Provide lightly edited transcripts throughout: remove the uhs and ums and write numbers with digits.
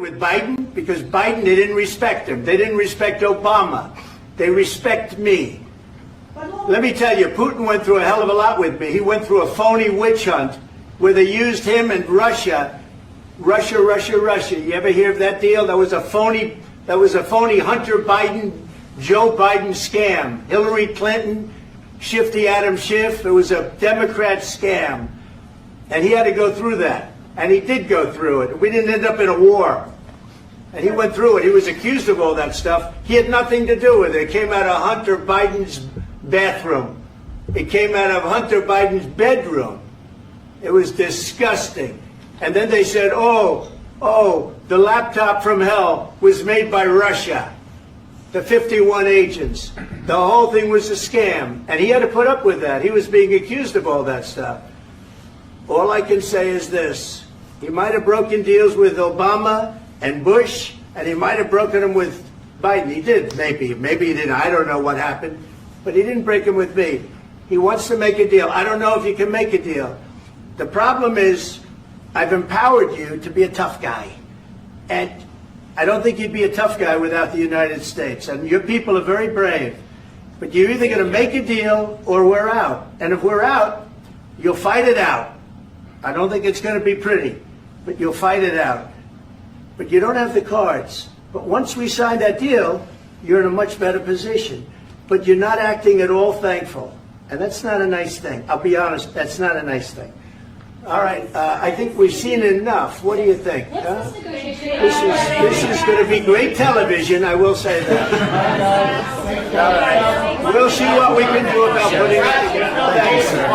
with Biden because Biden, they didn't respect him. They didn't respect Obama. They respect me. Let me tell you, Putin went through a hell of a lot with me. He went through a phony witch hunt where they used him and Russia. You ever hear of that deal? That was a phony Hunter Biden, Joe Biden scam. Hillary Clinton, Shifty Adam Schiff. It was a Democrat scam. And he had to go through that. And he did go through it. We didn't end up in a war. And he went through it. He was accused of all that stuff. He had nothing to do with it. It came out of Hunter Biden's bathroom. It came out of Hunter Biden's bedroom. It was disgusting. And then they said, oh, the laptop from hell was made by Russia. The 51 agents. The whole thing was a scam. And he had to put up with that. He was being accused of all that stuff. All I can say is this. He might have broken deals with Obama and Bush, and he might have broken them with Biden. He did, maybe. Maybe he didn't. I don't know what happened. But he didn't break them with me. He wants to make a deal. I don't know if he can make a deal. The problem is, I've empowered you to be a tough guy. And I don't think you'd be a tough guy without the United States. And your people are very brave. But you're either going to make a deal or we're out. And if we're out, you'll fight it out. I don't think it's going to be pretty, but you'll fight it out. But you don't have the cards. But once we sign that deal, you're in a much better position. But you're not acting at all thankful. And that's not a nice thing. I'll be honest, that's not a nice thing. All right, I think we've seen enough. What do you think? Huh? This is going to be great television, I will say that. All right. We'll see what we can do about putting it together. Thanks, sir.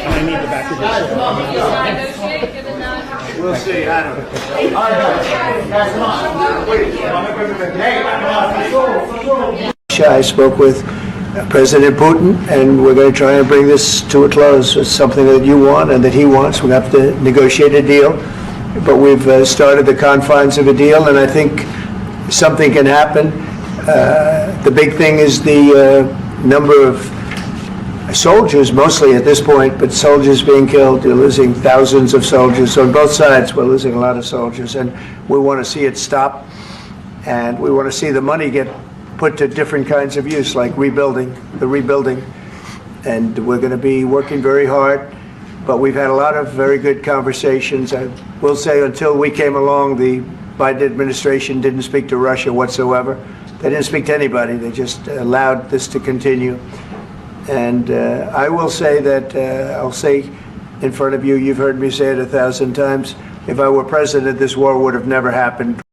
I need the back of this. We'll see. I don't know. I spoke with President Putin, and we're going to try and bring this to a close. It's something that you want and that he wants. We're going to have to negotiate a deal, but we've started the confines of a deal, and I think something can happen. The big thing is the number of soldiers, mostly at this point, but soldiers being killed. You're losing thousands of soldiers on both sides. We're losing a lot of soldiers, and we want to see it stop, and we want to see the money get put to different kinds of use, like rebuilding, and we're going to be working very hard, but we've had a lot of very good conversations. I will say until we came along, the Biden administration didn't speak to Russia whatsoever. They didn't speak to anybody. They just allowed this to continue. And I will say that, I'll say in front of you, you've heard me say it 1,000 times, if I were president, this war would have never happened.